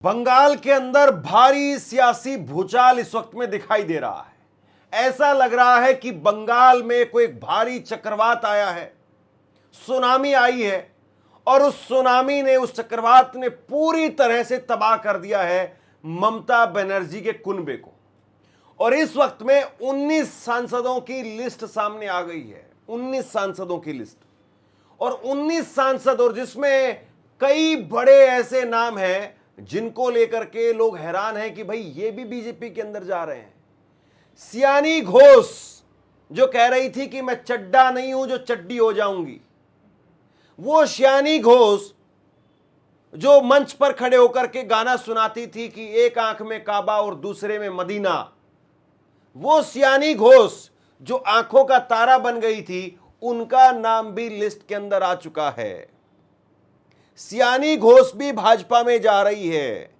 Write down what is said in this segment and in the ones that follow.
बंगाल के अंदर भारी सियासी भूचाल इस वक्त में दिखाई दे रहा है। ऐसा लग रहा है कि बंगाल में कोई भारी चक्रवात आया है, सुनामी आई है और उस सुनामी ने, उस चक्रवात ने पूरी तरह से तबाह कर दिया है ममता बनर्जी के कुनबे को। और इस वक्त में 19 सांसदों की लिस्ट सामने आ गई है, 19 सांसदों की लिस्ट। और 19 सांसद, और जिसमें कई बड़े ऐसे नाम हैं जिनको लेकर के लोग हैरान हैं कि भाई ये भी बीजेपी के अंदर जा रहे हैं। सियानी घोष जो कह रही थी कि मैं चड्डा नहीं हूं जो चड्डी हो जाऊंगी, वो सियानी घोष जो मंच पर खड़े होकर के गाना सुनाती थी कि एक आंख में काबा और दूसरे में मदीना, वो सियानी घोष जो आंखों का तारा बन गई थी, उनका नाम भी लिस्ट के अंदर आ चुका है। सियानी घोष भी भाजपा में जा रही है।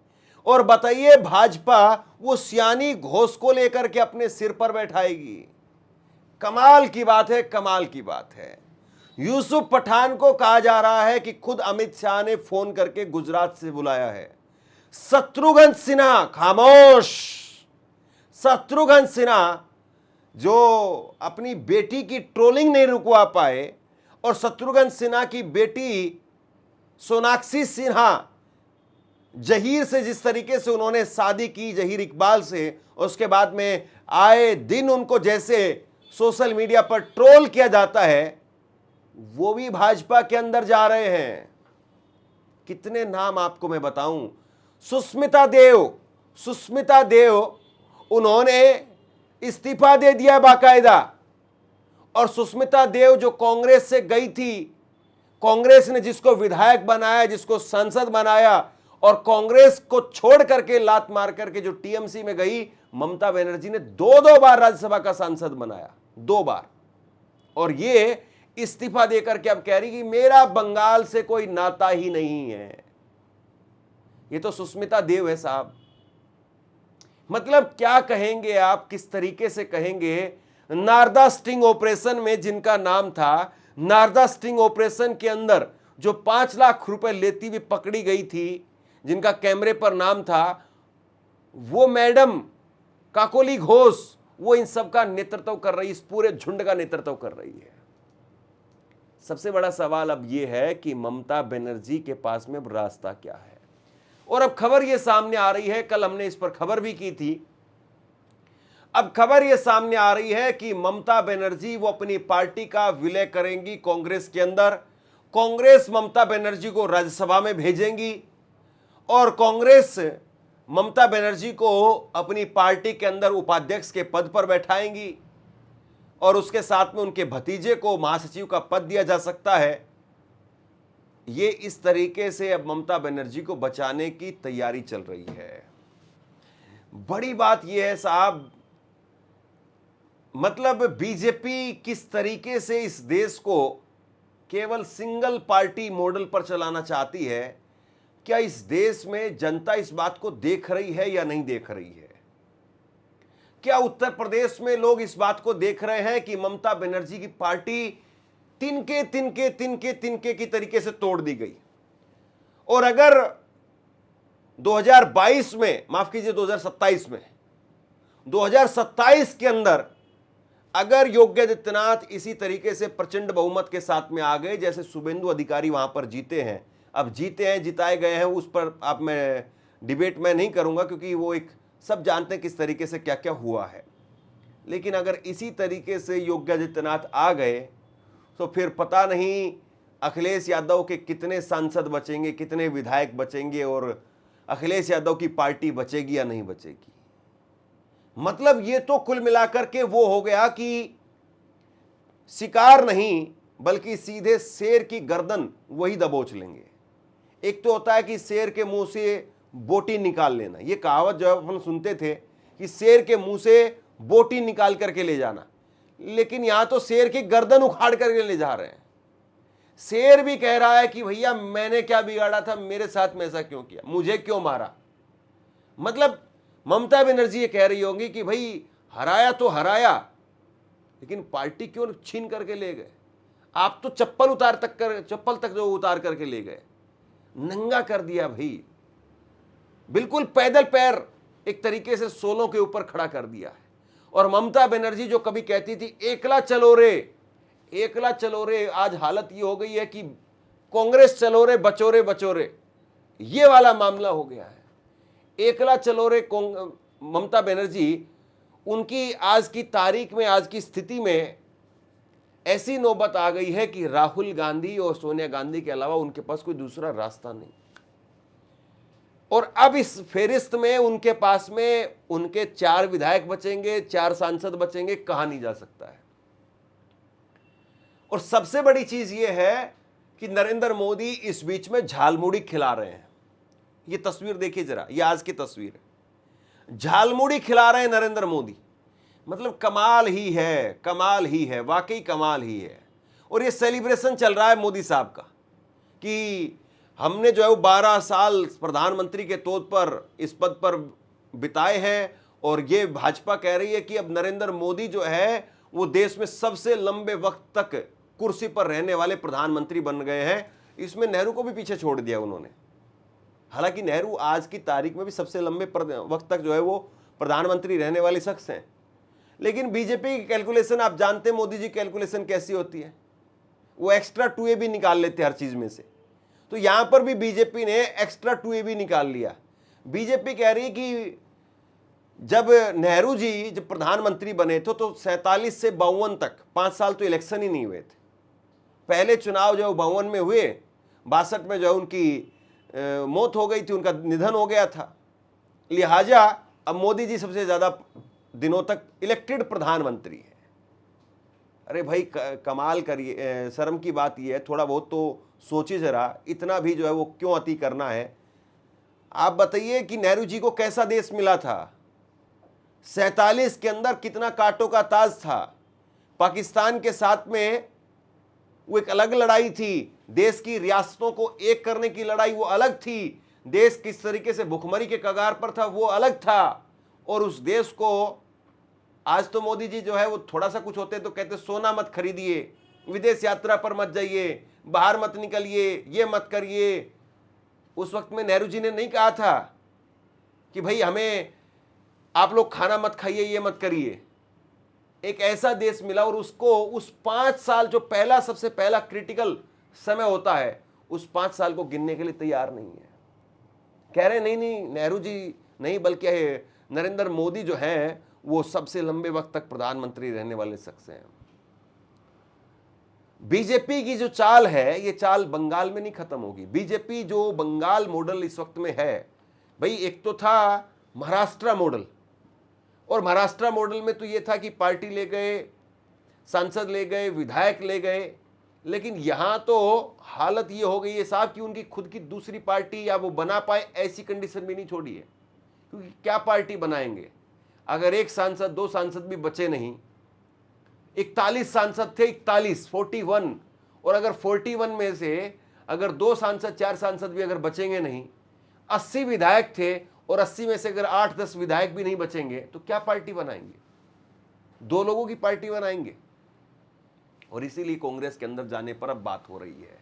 और बताइए, भाजपा वो सियानी घोष को लेकर के अपने सिर पर बैठाएगी। कमाल की बात है, कमाल की बात है। यूसुफ पठान को कहा जा रहा है कि खुद अमित शाह ने फोन करके गुजरात से बुलाया है। शत्रुघ्न सिन्हा खामोश। शत्रुघ्न सिन्हा जो अपनी बेटी की ट्रोलिंग नहीं रुकवा पाए, और शत्रुघ्न सिन्हा की बेटी सोनाक्षी सिन्हा, जहीर से जिस तरीके से उन्होंने शादी की, जहीर इकबाल से, उसके बाद में आए दिन उनको जैसे सोशल मीडिया पर ट्रोल किया जाता है, वो भी भाजपा के अंदर जा रहे हैं। कितने नाम आपको मैं बताऊं। सुष्मिता देव उन्होंने इस्तीफा दे दिया बाकायदा। और सुष्मिता देव जो कांग्रेस से गई थी, कांग्रेस ने जिसको विधायक बनाया, जिसको सांसद बनाया, और कांग्रेस को छोड़ करके लात मार करके जो टीएमसी में गई, ममता बनर्जी ने दो बार राज्यसभा का सांसद बनाया, 2 बार। और ये इस्तीफा देकर के अब कह रही कि मेरा बंगाल से कोई नाता ही नहीं है। ये तो सुष्मिता देव है साहब। मतलब क्या कहेंगे आप, किस तरीके से कहेंगे। नारदा स्टिंग ऑपरेशन में जिनका नाम था, नारदा स्टिंग ऑपरेशन के अंदर जो 5 लाख रुपए लेती हुई पकड़ी गई थी, जिनका कैमरे पर नाम था, वो मैडम काकोली घोष, वो इन सब का नेतृत्व कर रही, इस पूरे झुंड का नेतृत्व कर रही है। सबसे बड़ा सवाल अब यह है कि ममता बनर्जी के पास में अब रास्ता क्या है। और अब खबर यह सामने आ रही है, कल हमने इस पर खबर भी की थी, अब खबर यह सामने आ रही है कि ममता बनर्जी वो अपनी पार्टी का विलय करेंगी कांग्रेस के अंदर। कांग्रेस ममता बनर्जी को राज्यसभा में भेजेंगी और कांग्रेस ममता बनर्जी को अपनी पार्टी के अंदर उपाध्यक्ष के पद पर बैठाएंगी, और उसके साथ में उनके भतीजे को महासचिव का पद दिया जा सकता है। ये इस तरीके से अब ममता बनर्जी को बचाने की तैयारी चल रही है। बड़ी बात यह है साहब, मतलब बीजेपी किस तरीके से इस देश को केवल सिंगल पार्टी मॉडल पर चलाना चाहती है। क्या इस देश में जनता इस बात को देख रही है या नहीं देख रही है? क्या उत्तर प्रदेश में लोग इस बात को देख रहे हैं कि ममता बनर्जी की पार्टी तिनके की तरीके से तोड़ दी गई? और अगर 2022 में, माफ कीजिए 2027 के अंदर अगर योगी आदित्यनाथ इसी तरीके से प्रचंड बहुमत के साथ में आ गए, जैसे शुभेंदु अधिकारी वहां पर जीते हैं, अब जीते हैं, जिताए गए हैं, उस पर आप मैं डिबेट में नहीं करूंगा, क्योंकि वो एक सब जानते हैं किस तरीके से क्या क्या हुआ है। लेकिन अगर इसी तरीके से योगी आदित्यनाथ आ गए तो फिर पता नहीं अखिलेश यादव के कितने सांसद बचेंगे, कितने विधायक बचेंगे, और अखिलेश यादव की पार्टी बचेगी या नहीं बचेगी। मतलब ये तो कुल मिलाकर के वो हो गया कि शिकार नहीं बल्कि सीधे शेर की गर्दन वही दबोच लेंगे। एक तो होता है कि शेर के मुंह से बोटी निकाल लेना, ये कहावत जो अपन सुनते थे कि शेर के मुंह से बोटी निकाल करके ले जाना, लेकिन यहां तो शेर की गर्दन उखाड़ करके ले जा रहे हैं। शेर भी कह रहा है कि भैया मैंने क्या बिगाड़ा था, मेरे साथ में ऐसा क्यों किया, मुझे क्यों मारा। मतलब ममता बनर्जी ये कह रही होंगी कि भाई हराया तो हराया, लेकिन पार्टी क्यों छीन करके ले गए। आप तो चप्पल तक जो उतार करके ले गए, नंगा कर दिया भाई। बिल्कुल पैदल पैर एक तरीके से सोलों के ऊपर खड़ा कर दिया है। और ममता बनर्जी जो कभी कहती थी एकला चलो रे, एकला चलो रे, आज हालत ये हो गई है कि कांग्रेस चलो रे बचोरे बचोरे, ये वाला मामला हो गया है। एकला चलो रे ममता बनर्जी, उनकी आज की तारीख में, आज की स्थिति में ऐसी नौबत आ गई है कि राहुल गांधी और सोनिया गांधी के अलावा उनके पास कोई दूसरा रास्ता नहीं। और अब इस फेरिस्त में उनके पास में उनके 4 विधायक बचेंगे, 4 सांसद बचेंगे, कहा नहीं जा सकता है। और सबसे बड़ी चीज यह है कि नरेंद्र मोदी इस बीच में झालमुड़ी खिला रहे हैं। ये तस्वीर देखिए जरा, ये आज की तस्वीर है, झालमुड़ी खिला रहे हैं नरेंद्र मोदी। मतलब कमाल ही है, कमाल ही है, वाकई कमाल ही है। और ये सेलिब्रेशन चल रहा है मोदी साहब का कि हमने जो है वो 12 साल प्रधानमंत्री के तौर पर इस पद पर बिताए हैं। और ये भाजपा कह रही है कि अब नरेंद्र मोदी जो है वो देश में सबसे लंबे वक्त तक कुर्सी पर रहने वाले प्रधानमंत्री बन गए हैं। इसमें नेहरू को भी पीछे छोड़ दिया उन्होंने। हालांकि नेहरू आज की तारीख में भी सबसे लंबे वक्त तक जो है वो प्रधानमंत्री रहने वाले शख्स हैं। लेकिन बीजेपी की कैलकुलेशन आप जानते हैं, मोदी जी कैलकुलेशन कैसी होती है, वो एक्स्ट्रा 2A भी निकाल लेते हर चीज में से। तो यहां पर भी बीजेपी ने एक्स्ट्रा 2A भी निकाल लिया। बीजेपी कह रही है कि जब नेहरू जी जब प्रधानमंत्री बने थे तो 47 से 52 तक 5 साल तो इलेक्शन ही नहीं हुए थे। पहले चुनाव जो 52 में हुए, 62 में जो है उनकी मौत हो गई थी, उनका निधन हो गया था। लिहाजा अब मोदी जी सबसे ज्यादा दिनों तक इलेक्टेड प्रधानमंत्री है। अरे भाई कमाल करिए, शर्म की बात यह है, थोड़ा बहुत तो सोचिए जरा, इतना भी जो है वो क्यों अति करना है। आप बताइए कि नेहरू जी को कैसा देश मिला था, 47 के अंदर कितना कांटों का ताज था। पाकिस्तान के साथ में वो एक अलग लड़ाई थी, देश की रियासतों को एक करने की लड़ाई वो अलग थी, देश किस तरीके से भुखमरी के कगार पर था वो अलग था। और उस देश को आज तो मोदी जी जो है वो थोड़ा सा कुछ होते तो कहते सोना मत खरीदिए, विदेश यात्रा पर मत जाइए, बाहर मत निकलिए, ये मत करिए। उस वक्त में नेहरू जी ने नहीं कहा था कि भाई हमें आप लोग खाना मत खाइए, ये मत करिए। एक ऐसा देश मिला और उसको उस 5 साल जो पहला सबसे पहला क्रिटिकल समय होता है, उस 5 साल को गिनने के लिए तैयार नहीं है। कह रहे नहीं नहीं नेहरू जी नहीं, बल्कि नरेंद्र मोदी जो है वो सबसे लंबे वक्त तक प्रधानमंत्री रहने वाले शख्स हैं। बीजेपी की जो चाल है, ये चाल बंगाल में नहीं खत्म होगी। बीजेपी जो बंगाल मॉडल इस वक्त में है, भाई एक तो था महाराष्ट्र मॉडल, और महाराष्ट्र मॉडल में तो ये था कि पार्टी ले गए, सांसद ले गए, विधायक ले गए। लेकिन यहां तो हालत ये हो गई है साहब कि उनकी खुद की दूसरी पार्टी या वो बना पाए ऐसी कंडीशन भी नहीं छोड़ी है। क्योंकि क्या पार्टी बनाएंगे अगर एक सांसद 2 सांसद भी बचे नहीं। 41 सांसद थे, 41 और अगर 41 में से अगर 2 सांसद 4 सांसद भी अगर बचेंगे नहीं, 80 विधायक थे और 80 में से अगर 8-10 विधायक भी नहीं बचेंगे तो क्या पार्टी बनाएंगे? 2 लोगों की पार्टी बनाएंगे। और इसीलिए कांग्रेस के अंदर जाने पर अब बात हो रही है।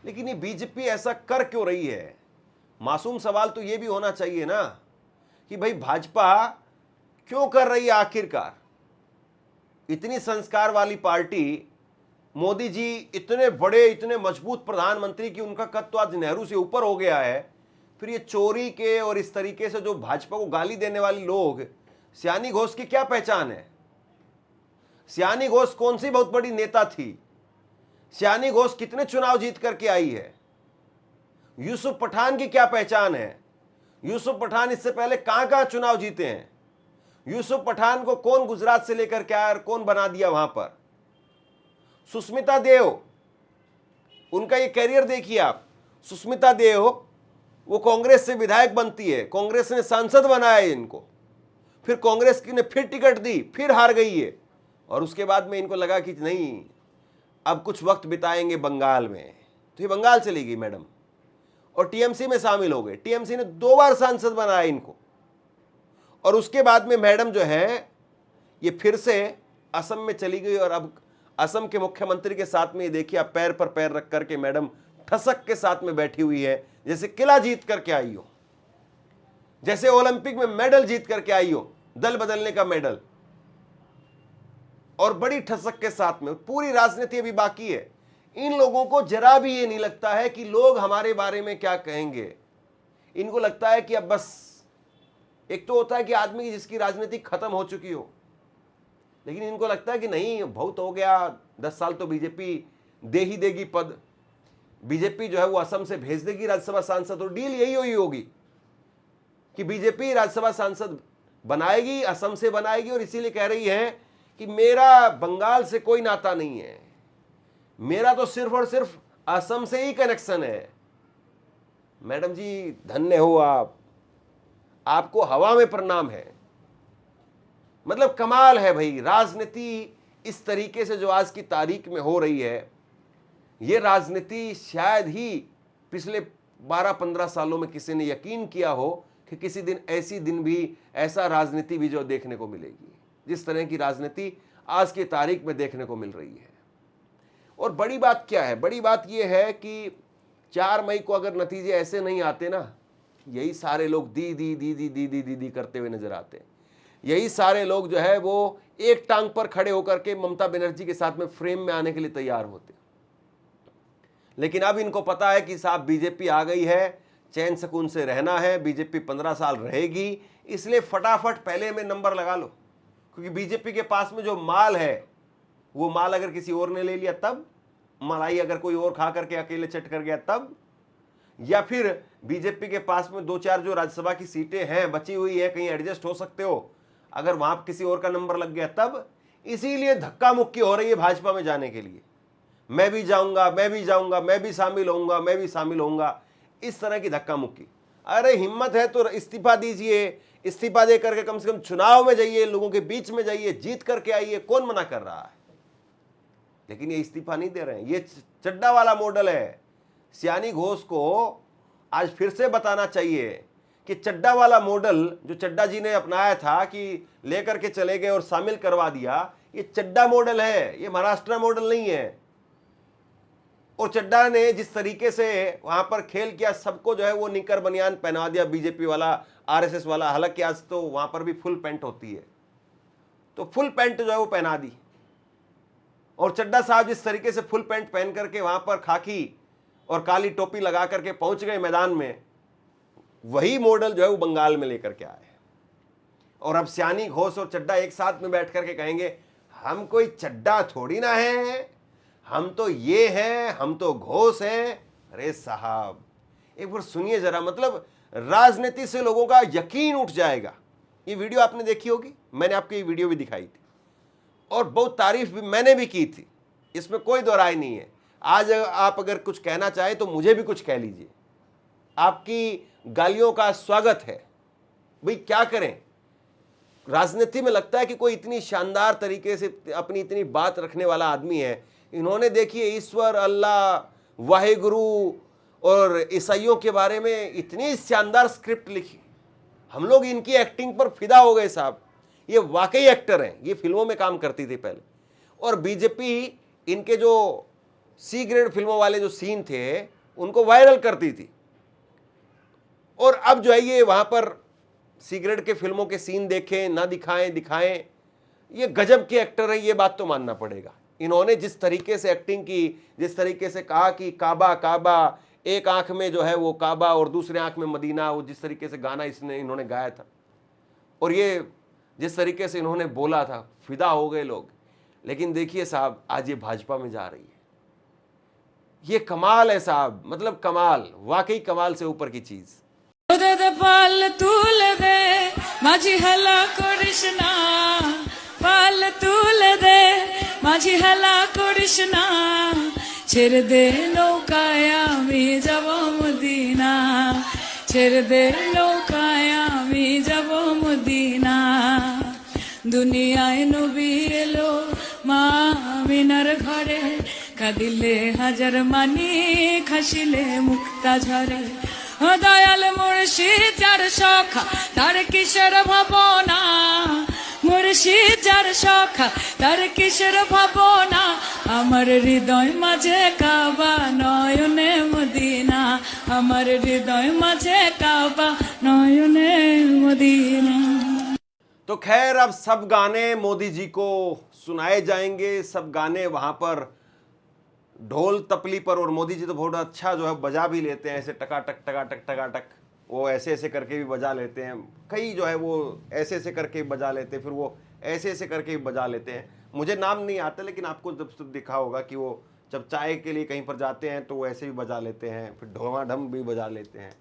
लेकिन ये बीजेपी ऐसा कर क्यों रही है? मासूम सवाल तो ये भी होना चाहिए ना कि भाई भाजपा क्यों कर रही है आखिरकार? इतनी संस्कार वाली पार्टी, मोदी जी इतने बड़े, इतने मजबूत प्रधानमंत्री की उनका कद तो आज नेहरू से ऊपर हो गया है। फिर ये चोरी के और इस तरीके से जो भाजपा को गाली देने वाले लोग, सयानी घोष की क्या पहचान है? सयानी घोष कौन सी बहुत बड़ी नेता थी? सयानी घोष कितने चुनाव जीत करके आई है? यूसुफ पठान की क्या पहचान है? यूसुफ पठान इससे पहले कहां कहां चुनाव जीते हैं? यूसुफ पठान को कौन गुजरात से लेकर के आया और कौन बना दिया वहां पर? सुष्मिता देव, उनका ये कैरियर देखिए आप। सुष्मिता देव वो कांग्रेस से विधायक बनती है, कांग्रेस ने सांसद बनाया इनको, फिर कांग्रेस की ने फिर टिकट दी, फिर हार गई है। और उसके बाद में इनको लगा कि नहीं अब कुछ वक्त बिताएंगे बंगाल में, तो ये बंगाल चली गई मैडम और टीएमसी में शामिल हो गए। टीएमसी ने 2 बार सांसद बनाया इनको। और उसके बाद में मैडम जो है ये फिर से असम में चली गई और अब असम के मुख्यमंत्री के साथ में ये देखिए आप पैर पर पैर रख करके मैडम ठसक के साथ में बैठी हुई है, जैसे किला जीत करके आई हो। जैसे ओलंपिक में मेडल जीत करके आई हो, दल बदलने का मेडल, और बड़ी ठसक के साथ में। पूरी राजनीति अभी बाकी है। इन लोगों को जरा भी ये नहीं लगता है कि लोग हमारे बारे में क्या कहेंगे। इनको लगता है कि अब बस, एक तो होता है कि आदमी की जिसकी राजनीति खत्म हो चुकी हो, लेकिन इनको लगता है कि नहीं, बहुत हो गया, 10 साल तो बीजेपी दे ही देगी पद, बीजेपी जो है वो असम से भेज देगी राज्यसभा सांसद, और डील यही हुई होगी कि बीजेपी राज्यसभा सांसद बनाएगी, असम से बनाएगी, और इसीलिए कह रही है कि मेरा बंगाल से कोई नाता नहीं है, मेरा तो सिर्फ और सिर्फ असम से ही कनेक्शन है। मैडम जी धन्य हो आप, आपको हवा में प्रणाम है। मतलब कमाल है भाई, राजनीति इस तरीके से जो आज की तारीख में हो रही है, ये राजनीति शायद ही पिछले 12-15 सालों में किसी ने यकीन किया हो कि किसी दिन ऐसी दिन भी, ऐसा राजनीति भी जो देखने को मिलेगी, जिस तरह की राजनीति आज की तारीख में देखने को मिल रही है। और बड़ी बात क्या है, बड़ी बात यह है कि 4 मई को अगर नतीजे ऐसे नहीं आते ना, यही सारे लोग दी दी दी दी दी दी दी दी करते हुए नजर आते हैं। यही सारे लोग जो है वो एक टांग पर खड़े होकर के ममता बनर्जी के साथ में फ्रेम में आने के लिए तैयार होते। लेकिन अब इनको पता है कि साहब बीजेपी आ गई है, चैन सुकून से रहना है, बीजेपी 15 साल रहेगी, इसलिए फटाफट पहले में नंबर लगा लो। क्योंकि बीजेपी के पास में जो माल है, वो माल अगर किसी और ने ले लिया तब, मलाई अगर कोई और खा करके अकेले चट कर गया तब, या फिर बीजेपी के पास में 2-4 जो राज्यसभा की सीटें हैं बची हुई है, कहीं एडजस्ट हो सकते हो, अगर वहां किसी और का नंबर लग गया तब। इसीलिए धक्का मुक्की हो रही है भाजपा में जाने के लिए, मैं भी जाऊंगा, मैं भी जाऊंगा, मैं भी शामिल होऊंगा, मैं भी शामिल होऊंगा, इस तरह की धक्का मुक्की। अरे हिम्मत है तो इस्तीफा दीजिए, इस्तीफा दे करके कम से कम चुनाव में जाइए, लोगों के बीच में जाइए, जीत करके आइए, कौन मना कर रहा है। लेकिन ये इस्तीफा नहीं दे रहे हैं, ये चड्डा वाला मॉडल है। सियानी घोष को आज फिर से बताना चाहिए कि चड्डा वाला मॉडल जो चड्डा जी ने अपनाया था कि लेकर के चले गए और शामिल करवा दिया, ये चड्डा मॉडल है, ये महाराष्ट्र मॉडल नहीं है। और चड्डा ने जिस तरीके से वहां पर खेल किया, सबको जो है वो निकर बनियान पहना दिया, बीजेपी वाला, आरएसएस वाला, हालांकि आज तो वहां पर भी फुल पैंट होती है, तो फुल पैंट जो है वो पहना दी। और चड्डा साहब जिस तरीके से फुल पैंट पहन करके वहां पर खाकी और काली टोपी लगा करके पहुंच गए मैदान में, वही मॉडल जो है वो बंगाल में लेकर के आए। और अब सियानी घोष और चड्डा एक साथ में बैठ करके कहेंगे हम कोई चड्डा थोड़ी ना है, हम तो ये हैं, हम तो घोष हैं। अरे साहब एक बार सुनिए जरा, मतलब राजनीति से लोगों का यकीन उठ जाएगा। ये वीडियो आपने देखी होगी, मैंने आपको ये वीडियो भी दिखाई थी और बहुत तारीफ भी मैंने भी की थी, इसमें कोई दो राय नहीं है। आज आप अगर कुछ कहना चाहे तो मुझे भी कुछ कह लीजिए, आपकी गालियों का स्वागत है। भाई क्या करें, राजनीति में लगता है कि कोई इतनी शानदार तरीके से अपनी इतनी बात रखने वाला आदमी है। इन्होंने देखिए ईश्वर, अल्लाह, वाहेगुरु और ईसाइयों के बारे में इतनी शानदार स्क्रिप्ट लिखी, हम लोग इनकी एक्टिंग पर फिदा हो गए साहब। ये वाकई एक्टर हैं, ये फिल्मों में काम करती थी पहले। और बीजेपी इनके जो सी ग्रेड फिल्मों वाले जो सीन थे उनको वायरल करती थी, और अब जो है ये वहां पर सी ग्रेड के फिल्मों के सीन देखें ना दिखाएं, ये गजब के एक्टर है, ये बात तो मानना पड़ेगा। इन्होंने जिस तरीके से एक्टिंग की, जिस तरीके से कहा कि काबा काबा, एक आंख में जो है वो काबा और दूसरे आंख में मदीना, वो जिस तरीके से गाना इन्होंने गाया था, और ये जिस तरीके से इन्होंने बोला था, फिदा हो गए लोग। लेकिन देखिए साहब आज ये भाजपा में जा रही है, ये कमाल है साहब, मतलब कमाल, वाकई कमाल से ऊपर की चीज। पाल तूल दे माझी हला कृष्णा, पाल तूल दे माझी हला कृष्णा, ছেড়ে দে নৌকায় আমি যাব মদিনা, ছেড়ে দে নৌকায় আমি যাব মদিনা। দুনিয়ায় নবী এলো মা আমিনার ঘরে, কাঁদিলে হাজার মানি খাসিলে মুক্তা ঝরে। ও দয়াল মুর্শিদ যার সখা তার কিশোর ভাবনা, মুর্শিদ যার সখা তার কিশোর ভাবনা, আমার হৃদয় মাঝে কাবা নয়নে মদিনা, আমার হৃদয় মাঝে কাবা নয়নে मोदी ने। तो खैर अब सब गाने मोदी जी को सुनाए जाएंगे, सब गाने वहां पर ढोल तपली पर, और मोदी जी तो बहुत अच्छा जो है बजा भी लेते हैं, ऐसे टकाटक टकाटक टकाटक, वो ऐसे ऐसे करके भी बजा लेते हैं, कई जो है वो ऐसे ऐसे करके भी बजा लेते हैं, फिर वो ऐसे ऐसे करके भी बजा लेते हैं। मुझे नाम नहीं आता, लेकिन आपको जब दिखा होगा कि वो जब चाय के लिए कहीं पर जाते हैं तो वो ऐसे भी बजा लेते हैं, फिर ढोमाढम भी बजा लेते हैं।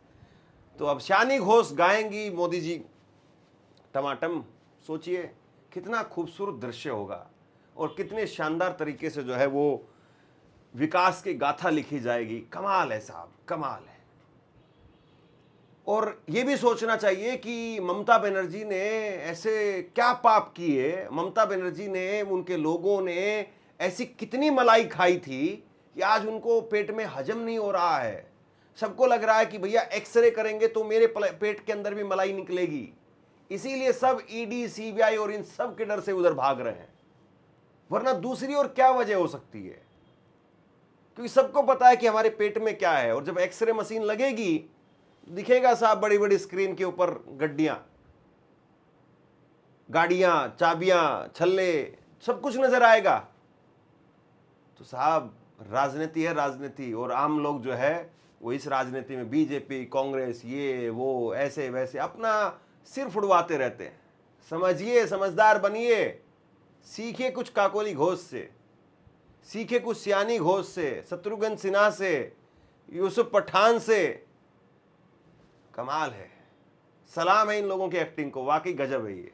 तो अब शानी घोष गाएंगी मोदी जी टमाटम। सोचिए कितना खूबसूरत दृश्य होगा और कितने शानदार तरीके से जो है वो विकास की गाथा लिखी जाएगी। कमाल है साहब, कमाल है। और ये भी सोचना चाहिए कि ममता बनर्जी ने ऐसे क्या पाप किए, ममता बनर्जी ने, उनके लोगों ने ऐसी कितनी मलाई खाई थी कि आज उनको पेट में हजम नहीं हो रहा है। सबको लग रहा है कि भैया एक्सरे करेंगे तो मेरे पेट के अंदर भी मलाई निकलेगी, इसीलिए सब ईडी सीबीआई और इन सब के डर से उधर भाग रहे हैं। वरना दूसरी और क्या वजह हो सकती है, क्योंकि सबको पता है कि हमारे पेट में क्या है। और जब एक्सरे मशीन लगेगी दिखेगा साहब बड़ी बड़ी स्क्रीन के ऊपर गड्डियां, गाड़ियां, चाबियां, छल्ले, सब कुछ नजर आएगा। तो साहब राजनीति है राजनीति, और आम लोग जो है वो इस राजनीति में बीजेपी, कांग्रेस, ये वो ऐसे वैसे अपना सिर फुड़वाते रहते हैं। समझिए, समझदार बनिए, सीखे कुछ काकोली घोष से, सीखे कुछ सियानी घोष से, शत्रुघ्न सिन्हा से, यूसुफ पठान से। कमाल है, सलाम है इन लोगों की एक्टिंग को, वाकई गजब है ये।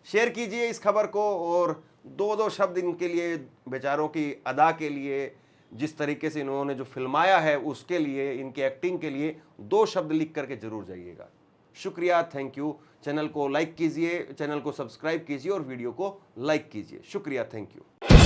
शेयर कीजिए इस खबर को, और दो दो शब्द इनके लिए, बेचारों की अदा के लिए, जिस तरीके से इन्होंने जो फिल्माया है उसके लिए, इनके एक्टिंग के लिए दो शब्द लिख करके जरूर जाइएगा। शुक्रिया, थैंक यू। चैनल को लाइक कीजिए, चैनल को सब्सक्राइब कीजिए और वीडियो को लाइक कीजिए। शुक्रिया, थैंक यू।